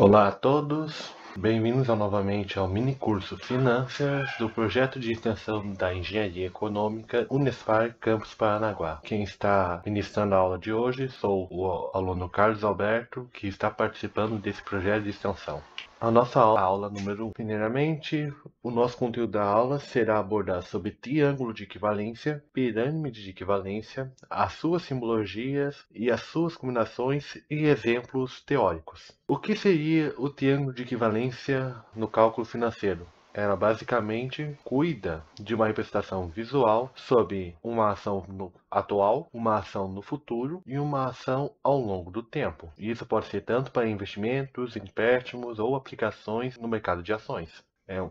Olá a todos, bem-vindos novamente ao mini curso Finanças do projeto de extensão da Engenharia Econômica Unespar Campus Paranaguá. Quem está ministrando a aula de hoje sou o aluno Carlos Alberto, que está participando desse projeto de extensão. A nossa aula número 1. Primeiramente, o nosso conteúdo da aula será abordar sobre triângulo de equivalência, pirâmide de equivalência, as suas simbologias e as suas combinações e exemplos teóricos. O que seria o triângulo de equivalência no cálculo financeiro? Ela basicamente cuida de uma representação visual sobre uma ação atual, uma ação no futuro e uma ação ao longo do tempo. Isso pode ser tanto para investimentos, empréstimos ou aplicações no mercado de ações.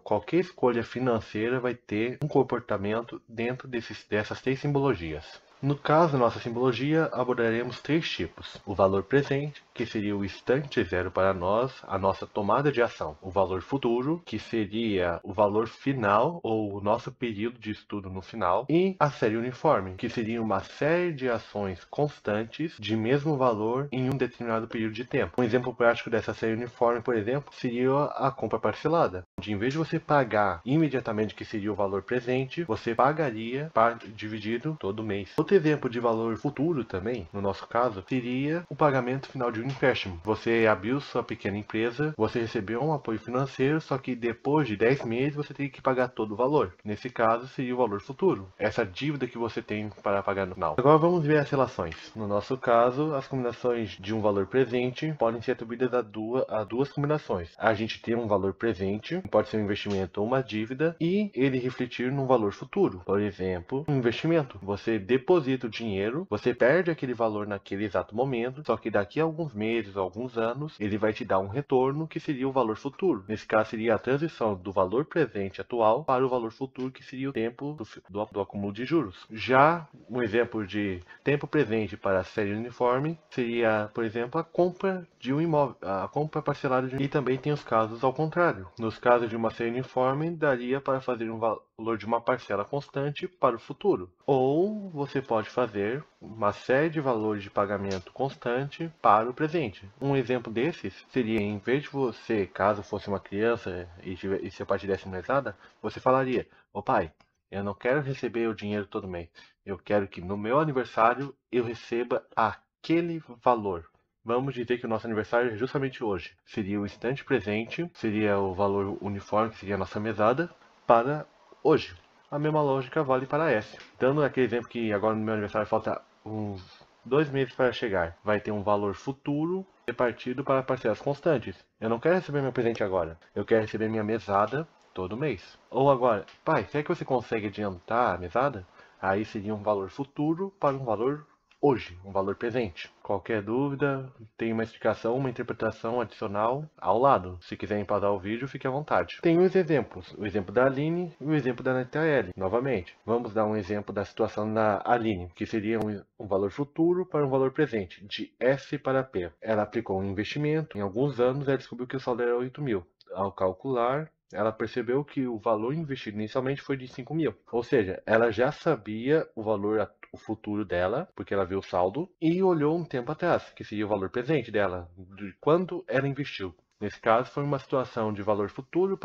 Qualquer escolha financeira vai ter um comportamento dentro dessas três simbologias. No caso da nossa simbologia, abordaremos três tipos. O valor presente, que seria o instante zero para nós, a nossa tomada de ação. O valor futuro, que seria o valor final, ou o nosso período de estudo no final. E a série uniforme, que seria uma série de ações constantes de mesmo valor em um determinado período de tempo. Um exemplo prático dessa série uniforme, por exemplo, seria a compra parcelada, onde em vez de você pagar imediatamente, que seria o valor presente, você pagaria dividido todo mês. Outro exemplo de valor futuro também, no nosso caso, seria o pagamento final de um empréstimo. Você abriu sua pequena empresa, você recebeu um apoio financeiro, só que depois de 10 meses você teria que pagar todo o valor. Nesse caso, seria o valor futuro, essa dívida que você tem para pagar no final. Agora vamos ver as relações. No nosso caso, as combinações de um valor presente podem ser atribuídas a duas combinações. A gente tem um valor presente, pode ser um investimento ou uma dívida, e ele refletir num valor futuro. Por exemplo, um investimento. Você deposita o dinheiro, você perde aquele valor naquele exato momento, só que daqui a alguns meses, alguns anos, ele vai te dar um retorno que seria o valor futuro. Nesse caso, seria a transição do valor presente atual para o valor futuro, que seria o tempo do acúmulo de juros. Já um exemplo de tempo presente para a série uniforme seria, por exemplo, a compra de um imóvel, a compra parcelada de um... E também tem os casos ao contrário. Nos casos de uma série uniforme, daria para fazer um valor de uma parcela constante para o futuro. Ou você pode fazer uma série de valores de pagamento constante para o presente. Um exemplo desses seria, em vez de você, caso fosse uma criança e seu pai te desse mesada, você falaria: ô pai, eu não quero receber o dinheiro todo mês. Eu quero que no meu aniversário eu receba aquele valor. Vamos dizer que o nosso aniversário é justamente hoje. Seria o instante presente, seria o valor uniforme, que seria a nossa mesada, para hoje. A mesma lógica vale para S. Dando aquele exemplo que agora no meu aniversário falta uns 2 meses para chegar. Vai ter um valor futuro repartido para parcelas constantes. Eu não quero receber meu presente agora. Eu quero receber minha mesada todo mês. Ou agora, pai, será que você consegue adiantar a mesada? Aí seria um valor futuro para um valor hoje, um valor presente. Qualquer dúvida, tem uma explicação, uma interpretação adicional ao lado. Se quiserem pausar o vídeo, fique à vontade. Tem os exemplos, o exemplo da Aline e o exemplo da Nataeli. Novamente, vamos dar um exemplo da situação da Aline, que seria um valor futuro para um valor presente, de S para P. Ela aplicou um investimento, em alguns anos ela descobriu que o saldo era 8 mil. Ao calcular, ela percebeu que o valor investido inicialmente foi de 5 mil. Ou seja, ela já sabia o futuro dela, porque ela viu o saldo, e olhou um tempo atrás, que seria o valor presente dela, de quando ela investiu. Nesse caso, foi uma situação de valor futuro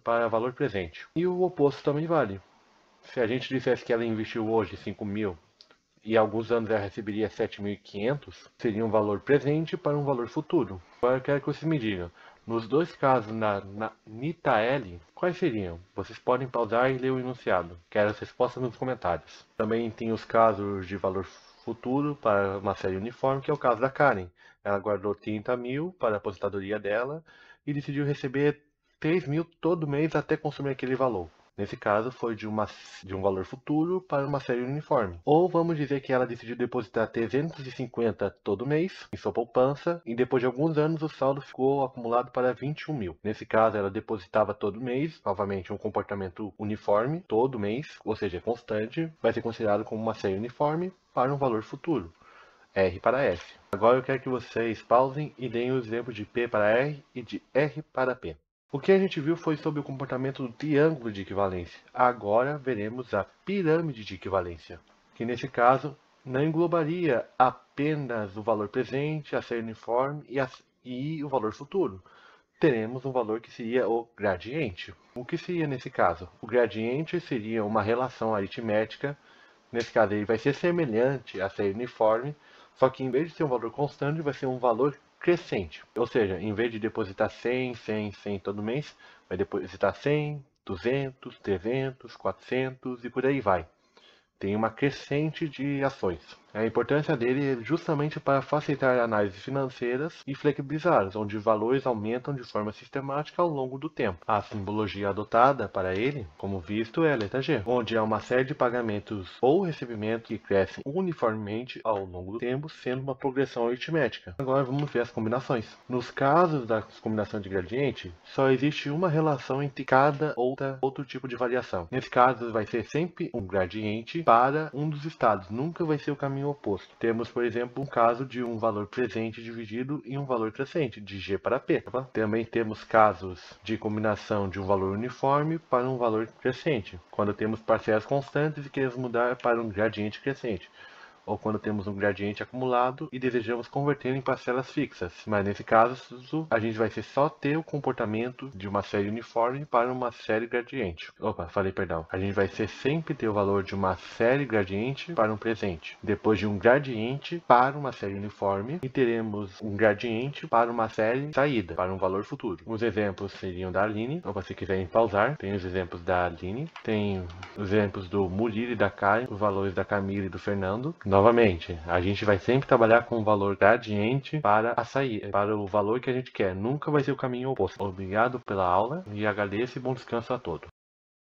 para valor presente. E o oposto também vale. Se a gente dissesse que ela investiu hoje 5 mil e alguns anos ela receberia 7.500, seria um valor presente para um valor futuro. Agora eu quero que vocês me digam, nos dois casos na NITA-L, quais seriam? Vocês podem pausar e ler o enunciado. Quero as respostas nos comentários. Também tem os casos de valor futuro para uma série uniforme, que é o caso da Karen. Ela guardou 30 mil para a aposentadoria dela e decidiu receber 3 mil todo mês até consumir aquele valor. Nesse caso, foi de um valor futuro para uma série uniforme. Ou vamos dizer que ela decidiu depositar 350 todo mês em sua poupança e depois de alguns anos o saldo ficou acumulado para 21 mil. Nesse caso, ela depositava todo mês, novamente um comportamento uniforme, todo mês, ou seja, constante, vai ser considerado como uma série uniforme para um valor futuro. R para S. Agora eu quero que vocês pausem e deem o exemplo de P para R e de R para P. O que a gente viu foi sobre o comportamento do triângulo de equivalência. Agora veremos a pirâmide de equivalência, que nesse caso não englobaria apenas o valor presente, a série uniforme e o valor futuro. Teremos um valor que seria o gradiente. O que seria nesse caso? O gradiente seria uma relação aritmética. Nesse caso, ele vai ser semelhante à série uniforme, só que em vez de ser um valor constante, vai ser um valor crescente. Ou seja, em vez de depositar 100, 100, 100 todo mês, vai depositar 100, 200, 300, 400 e por aí vai. Tem uma crescente de ações. A importância dele é justamente para facilitar análises financeiras e flexibilizá-las, onde valores aumentam de forma sistemática ao longo do tempo. A simbologia adotada para ele, como visto, é a letra G, onde há uma série de pagamentos ou recebimentos que crescem uniformemente ao longo do tempo, sendo uma progressão aritmética. Agora vamos ver as combinações. Nos casos da combinação de gradiente, só existe uma relação entre cada outro tipo de variação. Nesse caso, vai ser sempre um gradiente para um dos estados, nunca vai ser o caminho oposto. Temos, por exemplo, um caso de um valor presente dividido em um valor crescente, de G para P. Também temos casos de combinação de um valor uniforme para um valor crescente, quando temos parcelas constantes e queremos mudar para um gradiente crescente, ou quando temos um gradiente acumulado e desejamos converter em parcelas fixas. Mas nesse caso, a gente vai só ter o comportamento de uma série uniforme para uma série gradiente. A gente vai sempre ter o valor de uma série gradiente para um presente, depois de um gradiente para uma série uniforme, e teremos um gradiente para uma série saída, para um valor futuro. Os exemplos seriam da Aline, ou se quiserem pausar, tem os exemplos da Aline, tem os exemplos do Murilo e da Kai, os valores da Camila e do Fernando. Novamente, a gente vai sempre trabalhar com o valor gradiente para a saída, para o valor que a gente quer. Nunca vai ser o caminho oposto. Obrigado pela aula e agradeço e bom descanso a todos.